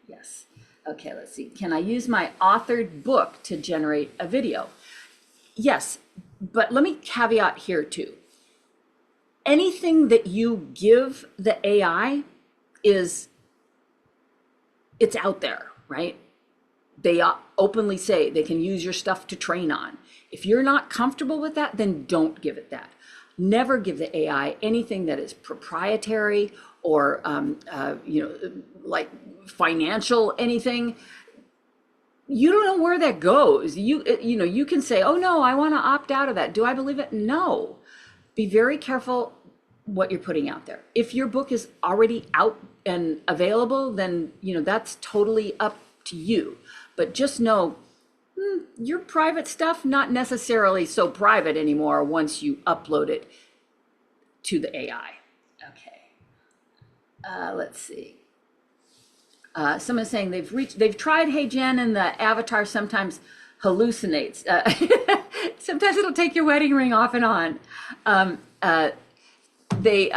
Yes. Okay, let's see. Can I use my authored book to generate a video? Yes, but let me caveat here too. Anything that you give the AI it's out there, right? They openly say they can use your stuff to train on. If you're not comfortable with that, then don't give it that. Never give the AI anything that is proprietary or, like financial anything. You don't know where that goes. You can say, oh no, I want to opt out of that. Do I believe it? No. Be very careful what you're putting out there. If your book is already out and available, then that's totally up to you. But just know your private stuff, not necessarily so private anymore once you upload it to the AI. Okay. Let's see. Someone's saying they've tried HeyGen and the avatar sometimes hallucinates. Sometimes it'll take your wedding ring off and on. They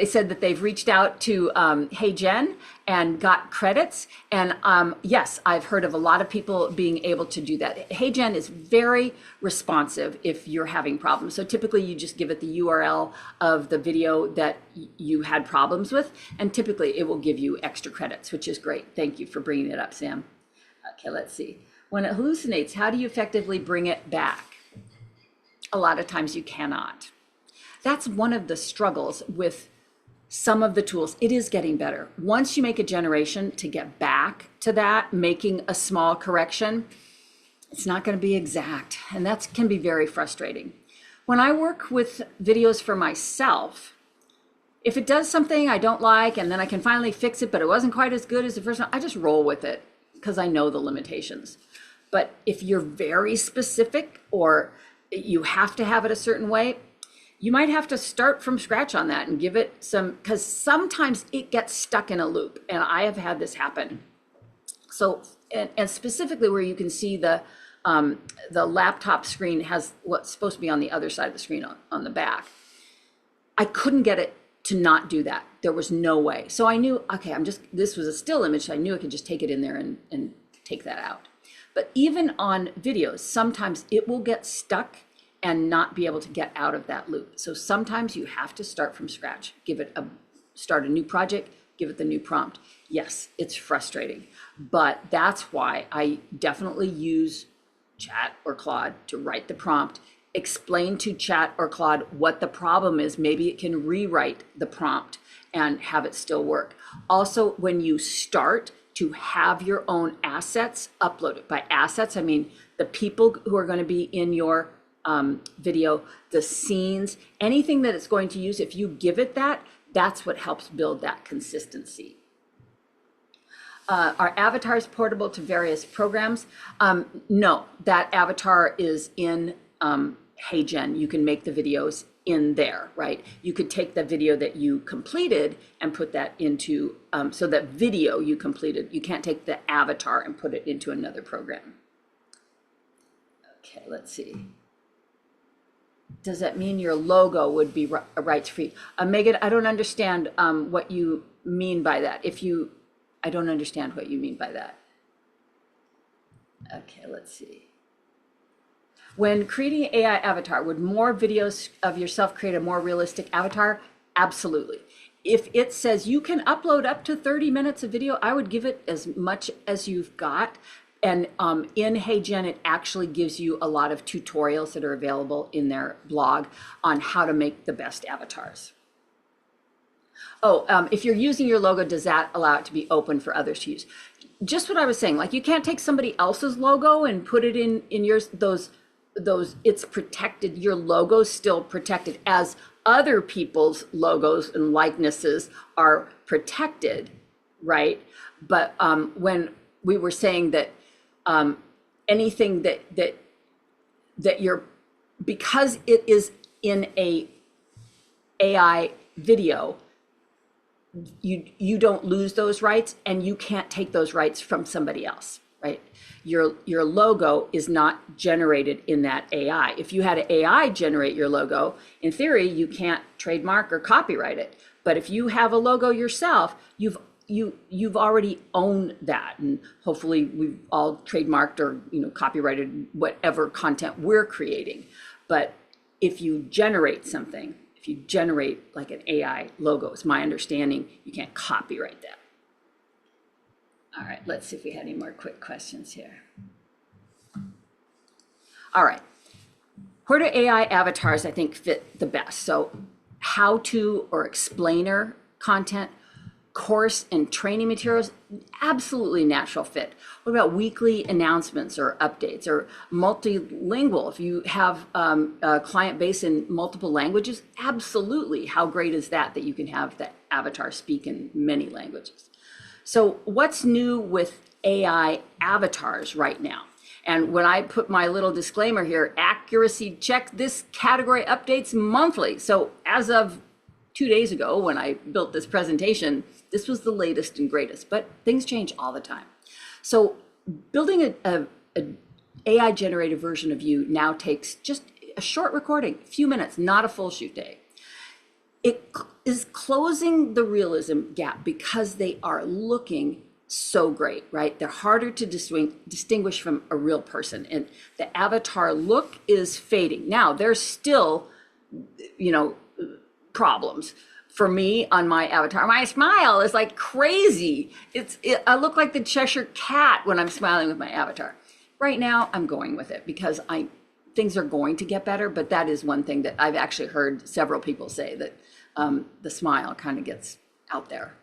said that they've reached out to HeyGen and got credits. And yes, I've heard of a lot of people being able to do that. HeyGen is very responsive if you're having problems. So typically you just give it the URL of the video that you had problems with, and typically it will give you extra credits, which is great. Thank you for bringing it up, Sam. Okay, let's see. When it hallucinates, how do you effectively bring it back? A lot of times you cannot. That's one of the struggles with some of the tools. It is getting better. Once you make a generation, to get back to that, making a small correction, it's not going to be exact. And that can be very frustrating. When I work with videos for myself, if it does something I don't like and then I can finally fix it, but it wasn't quite as good as the first one, I just roll with it because I know the limitations. But if you're very specific or you have to have it a certain way, you might have to start from scratch on that and give it some, because sometimes it gets stuck in a loop. And I have had this happen. So, and specifically where you can see the laptop screen has what's supposed to be on the other side of the screen on the back. I couldn't get it to not do that. There was no way. So I knew, okay, this was a still image. So I knew I could just take it in there and take that out. But even on videos, sometimes it will get stuck and not be able to get out of that loop. So sometimes you have to start from scratch, start a new project, give it the new prompt. Yes, it's frustrating, but that's why I definitely use Chat or Claude to write the prompt, explain to Chat or Claude what the problem is. Maybe it can rewrite the prompt and have it still work. Also, when you start to have your own assets uploaded, by assets, I mean the people who are going to be in your video, the scenes, anything that it's going to use, if you give it that, that's what helps build that consistency. Are avatars portable to various programs? No, that avatar is in HeyGen. You can make the videos in there, right? You could take the video that you completed and put that into, so that video you completed, you can't take the avatar and put it into another program. Okay, let's see. Does that mean your logo would be rights free? Megan, I don't understand what you mean by that. I don't understand what you mean by that. Okay, let's see. When creating an AI avatar, would more videos of yourself create a more realistic avatar? Absolutely. If it says you can upload up to 30 minutes of video, I would give it as much as you've got. And in HeyGen, it actually gives you a lot of tutorials that are available in their blog on how to make the best avatars. Oh, if you're using your logo, does that allow it to be open for others to use? Just what I was saying, like you can't take somebody else's logo and put it in yours, those, it's protected, your logo's still protected as other people's logos and likenesses are protected, right? But when we were saying that anything that you're, because it is in a AI video, you don't lose those rights and you can't take those rights from somebody else. right? Your logo is not generated in that AI. If you had an AI generate your logo, in theory, you can't trademark or copyright it. But if you have a logo yourself, you've already owned that, and hopefully we've all trademarked or copyrighted whatever content we're creating. But if you generate something, if you generate like an AI logo, it's my understanding you can't copyright that. All right, let's see if we had any more quick questions here. All right, where do AI avatars I think fit the best? So how-to or explainer content, course and training materials, absolutely natural fit. What about weekly announcements or updates, or multilingual? If you have a client base in multiple languages, absolutely. How great is that you can have the avatar speak in many languages? So what's new with AI avatars right now? And when I put my little disclaimer here, accuracy check, this category updates monthly. So as of 2 days ago, when I built this presentation, this was the latest and greatest, but things change all the time. So building a AI generated version of you now takes just a short recording, a few minutes, not a full shoot day. It is closing the realism gap because they are looking so great, right? They're harder to distinguish from a real person, and the avatar look is fading. Now, there's still, problems. For me on my avatar, my smile is like crazy. I look like the Cheshire Cat when I'm smiling with my avatar. Right now, I'm going with it because things are going to get better, but that is one thing that I've actually heard several people say, that the smile kind of gets out there.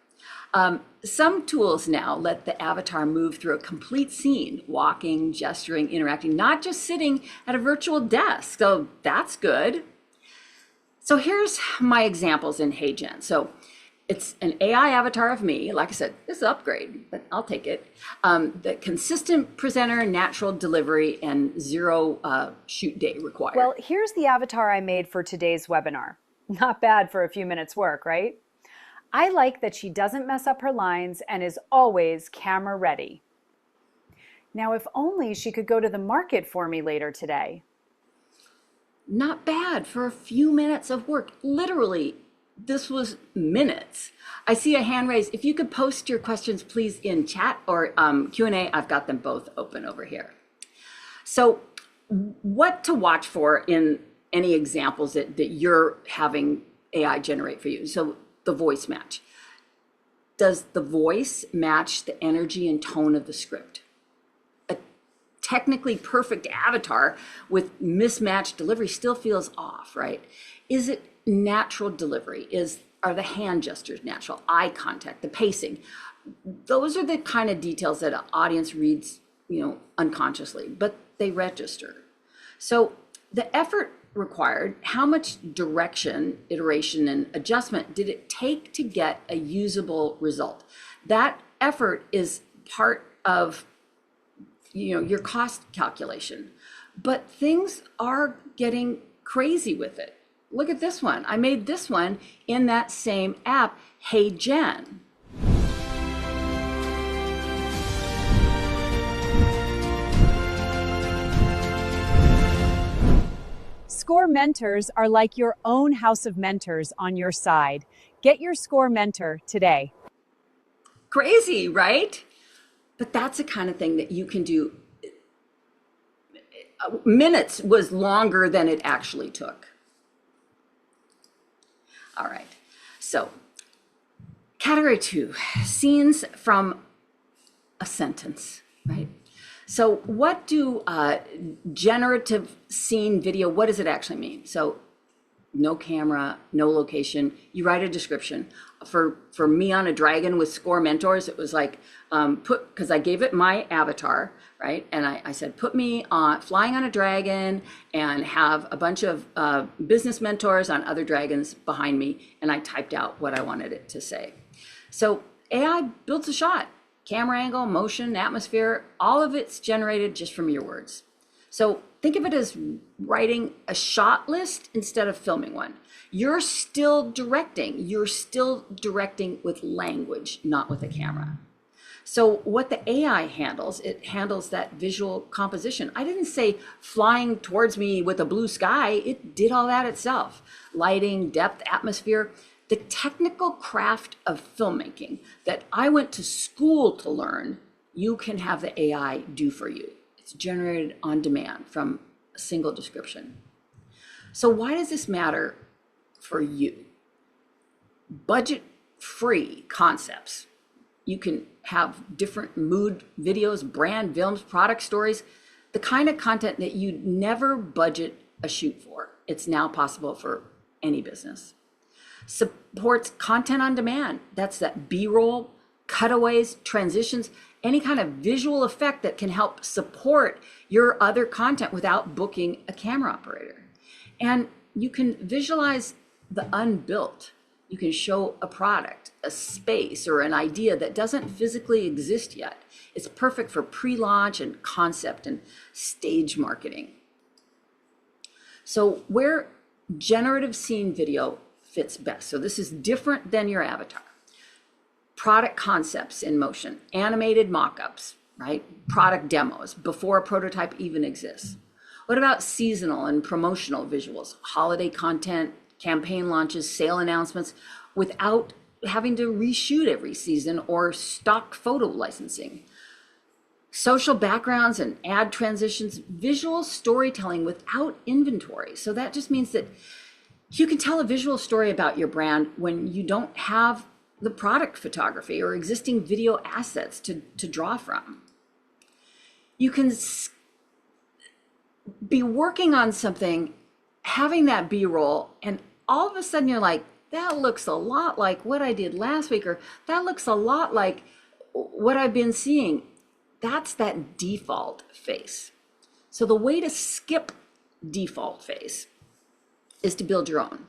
Some tools now let the avatar move through a complete scene, walking, gesturing, interacting, not just sitting at a virtual desk. So that's good. So here's my examples in HeyGen. So it's an AI avatar of me. Like I said, this is an upgrade, but I'll take it. The consistent presenter, natural delivery, and zero shoot day required. Well, here's the avatar I made for today's webinar. Not bad for a few minutes work, right? I like that she doesn't mess up her lines and is always camera ready. Now, if only she could go to the market for me later today. Not bad for a few minutes of work. Literally, this was minutes. I see a hand raised. If you could post your questions, please, in chat or Q&A. I've got them both open over here. So what to watch for in any examples that you're having AI generate for you? So the voice match. Does the voice match the energy and tone of the script? A technically perfect avatar with mismatched delivery still feels off, right? Is it natural delivery? Are the hand gestures natural? Eye contact, the pacing? Those are the kind of details that an audience reads, unconsciously, but they register. So the effort required, how much direction, iteration, and adjustment did it take to get a usable result? That effort is part of your cost calculation, but things are getting crazy with it. Look at this one. I made this one in that same app, HeyGen. SCORE mentors are like your own house of mentors on your side. Get your SCORE mentor today. Crazy, right? But that's the kind of thing that you can do. Minutes was longer than it actually took. All right, so category 2, scenes from a sentence, right? So what do generative scene video, what does it actually mean? So no camera, no location, you write a description. For me on a dragon with SCORE mentors, it was like, because I gave it my avatar, right? And I said, put me on flying on a dragon and have a bunch of business mentors on other dragons behind me. And I typed out what I wanted it to say. So AI builds a shot. Camera angle, motion, atmosphere, all of it's generated just from your words. So think of it as writing a shot list instead of filming one. You're still directing with language, not with a camera. So what the AI handles, it handles that visual composition. I didn't say flying towards me with a blue sky. It did all that itself. Lighting, depth, atmosphere, the technical craft of filmmaking that I went to school to learn, you can have the AI do for you. It's generated on demand from a single description. So why does this matter for you? Budget-free concepts. You can have different mood videos, brand films, product stories, the kind of content that you'd never budget a shoot for. It's now possible for any business. Supports content on demand. That's that B-roll, cutaways, transitions, any kind of visual effect that can help support your other content without booking a camera operator. And you can visualize the unbuilt. You can show a product, a space, or an idea that doesn't physically exist yet. It's perfect for pre-launch and concept and stage marketing. So where generative scene video fits best. So this is different than your avatar. Product concepts in motion, animated mock-ups, right? Product demos before a prototype even exists. What about seasonal and promotional visuals, holiday content, campaign launches, sale announcements, without having to reshoot every season or stock photo licensing? Social backgrounds and ad transitions, visual storytelling without inventory. So that just means that you can tell a visual story about your brand when you don't have the product photography or existing video assets to draw from. You can be working on something, having that B-roll, and all of a sudden you're like, that looks a lot like what I did last week, or that looks a lot like what I've been seeing. That's that default face. So the way to skip default face is to build your own.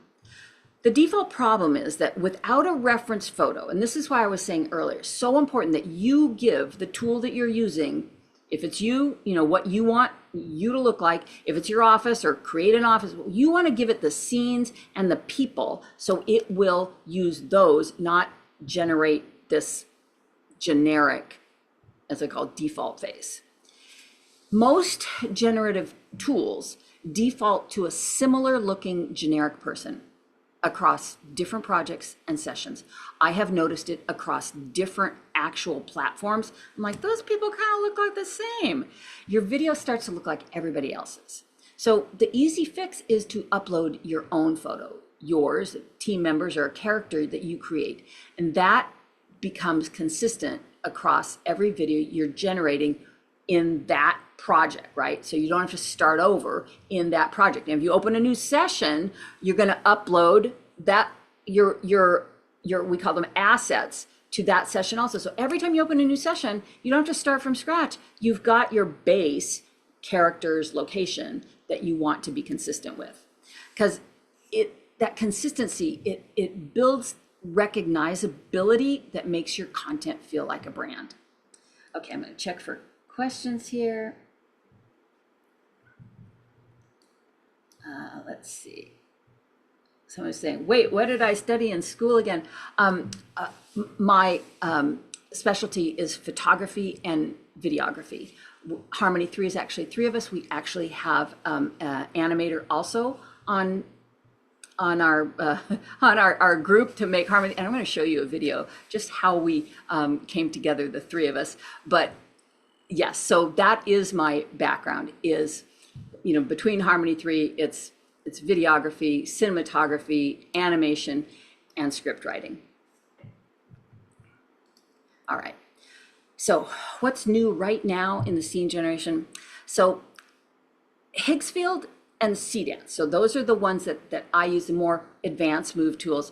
The default problem is that without a reference photo, and this is why I was saying earlier, so important that you give the tool that you're using, if it's you, what you want you to look like, if it's your office or create an office, you want to give it the scenes and the people so it will use those, not generate this generic, as I call default face. Most generative tools default to a similar looking generic person across different projects and sessions. I have noticed it across different actual platforms. I'm like, those people kind of look like the same. Your video starts to look like everybody else's. So the easy fix is to upload your own photo, yours, team members, or a character that you create. And that becomes consistent across every video you're generating in that project, right? So you don't have to start over in that project. And if you open a new session, you're going to upload that your we call them assets to that session also. So every time you open a new session, you don't have to start from scratch. You've got your base characters, location that you want to be consistent with, because that consistency it builds recognizability that makes your content feel like a brand. Okay, I'm going to check for questions here. Let's see. Someone's saying, wait, what did I study in school again? My specialty is photography and videography. Harmony 3 is actually 3 of us. We actually have an animator also on our group to make Harmony. And I'm going to show you a video just how we came together, the 3 of us. But yes, so that is my background, is between Harmony 3, it's videography, cinematography, animation, and script writing. All right. So what's new right now in the scene generation? So Higgsfield and Seedance, so those are the ones that I use, the more advanced move tools.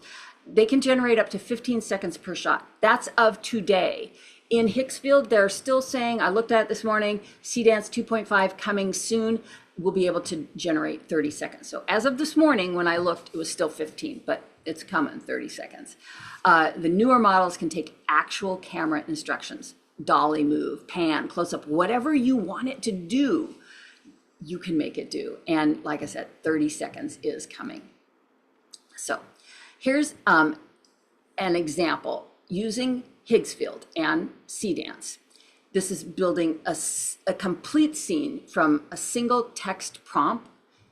They can generate up to 15 seconds per shot. That's of today. In Higgsfield, they're still saying, I looked at it this morning, Seedance 2.5 coming soon, will be able to generate 30 seconds. So as of this morning, when I looked, it was still 15, but it's coming 30 seconds. The newer models can take actual camera instructions, dolly move, pan, close up, whatever you want it to do, you can make it do. And like I said, 30 seconds is coming. So here's an example using Higgsfield and Seedance, this is building a complete scene from a single text prompt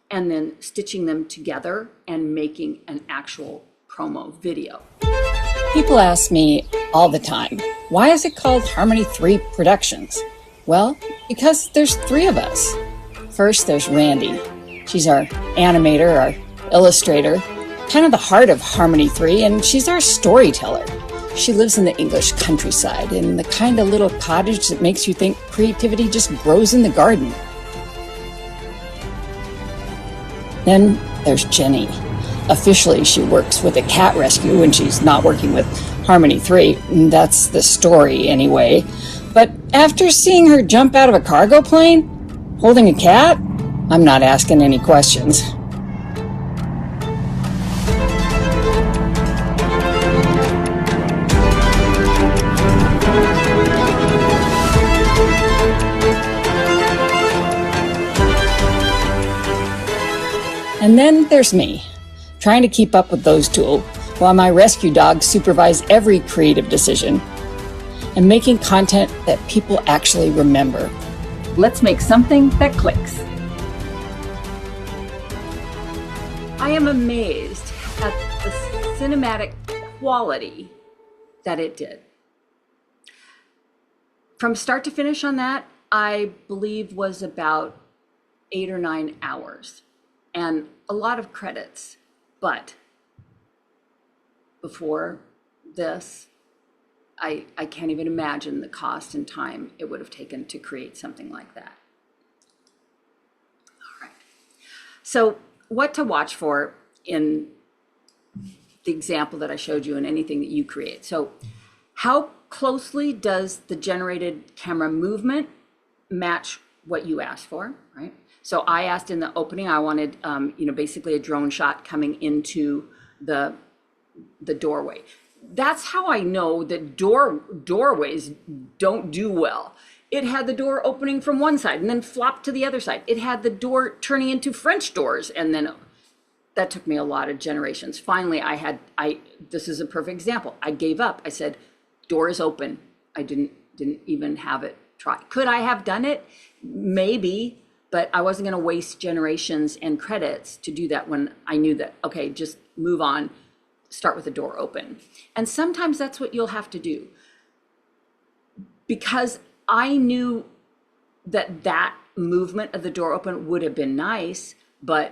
and then stitching them together and making an actual promo video. People ask me all the time, why is it called Harmony 3 Productions? Well, because there's 3 of us. First, there's Randy. She's our animator, our illustrator, kind of the heart of Harmony 3, and she's our storyteller. She lives in the English countryside, in the kind of little cottage that makes you think creativity just grows in the garden. Then there's Jenny. Officially, she works with a cat rescue when she's not working with Harmony 3. That's the story, anyway. But after seeing her jump out of a cargo plane, holding a cat, I'm not asking any questions. And then there's me, trying to keep up with those 2 while my rescue dogs supervise every creative decision and making content that people actually remember. Let's make something that clicks. I am amazed at the cinematic quality that it did. From start to finish on that, I believe was about 8 or 9 hours. And a lot of credits, but before this, I can't even imagine the cost and time it would have taken to create something like that. All right. So what to watch for in the example that I showed you and anything that you create. So how closely does the generated camera movement match what you asked for, right? So I asked in the opening, I wanted, basically a drone shot coming into the doorway. That's how I know that doorways don't do well. It had the door opening from one side and then flopped to the other side. It had the door turning into French doors, and then that took me a lot of generations. Finally, this is a perfect example. I gave up. I said, door is open. I didn't even have it try. Could I have done it? Maybe. But I wasn't going to waste generations and credits to do that when I knew that, okay, just move on, start with the door open. And sometimes that's what you'll have to do. Because I knew that movement of the door open would have been nice, but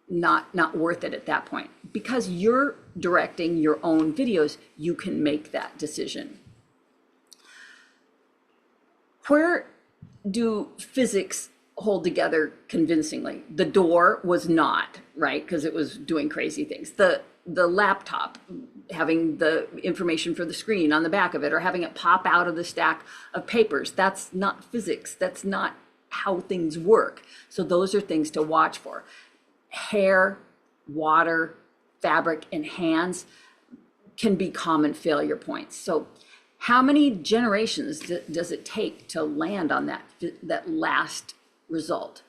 not worth it at that point. Because you're directing your own videos, you can make that decision. Where do physics hold together convincingly? The door was not, right? Because it was doing crazy things. The laptop, having the information for the screen on the back of it, or having it pop out of the stack of papers, that's not physics. That's not how things work. So those are things to watch for. Hair, water, fabric, and hands can be common failure points. So how many generations does it take to land on that last result?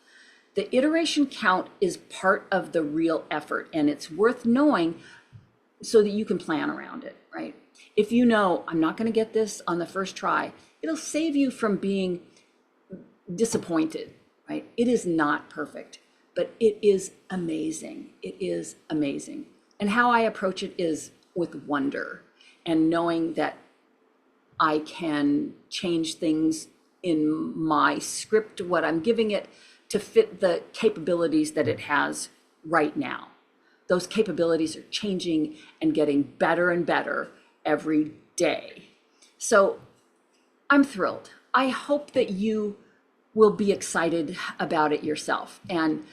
The iteration count is part of the real effort, and it's worth knowing so that you can plan around it, right? If you know, I'm not going to get this on the first try, it'll save you from being disappointed, right? It is not perfect, but it is amazing. It is amazing. And how I approach it is with wonder and knowing that I can change things in my script, what I'm giving it, to fit the capabilities that it has right now. Those capabilities are changing and getting better and better every day. So I'm thrilled. I hope that you will be excited about it yourself and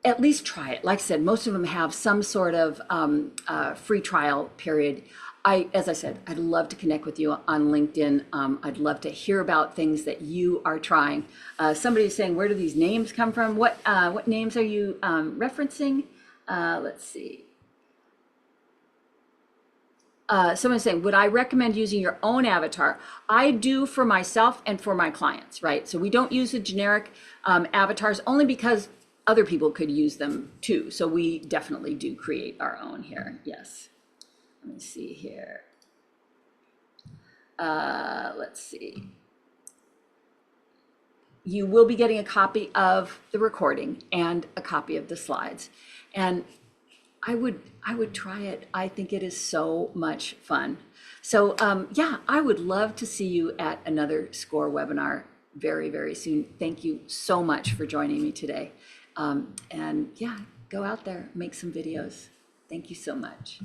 at least try it. Like I said, most of them have some sort of free trial period. As I said, I'd love to connect with you on LinkedIn. I'd love to hear about things that you are trying. Somebody is saying, where do these names come from? What names are you referencing? Let's see. Someone's saying, would I recommend using your own avatar? I do for myself and for my clients, right? So we don't use the generic avatars only because other people could use them too. So we definitely do create our own here, yes. Let me see here. let's see. You will be getting a copy of the recording and a copy of the slides. And I would try it. I think it is so much fun. So yeah, I would love to see you at another SCORE webinar very, very soon. Thank you so much for joining me today. And yeah, go out there, make some videos. Thank you so much.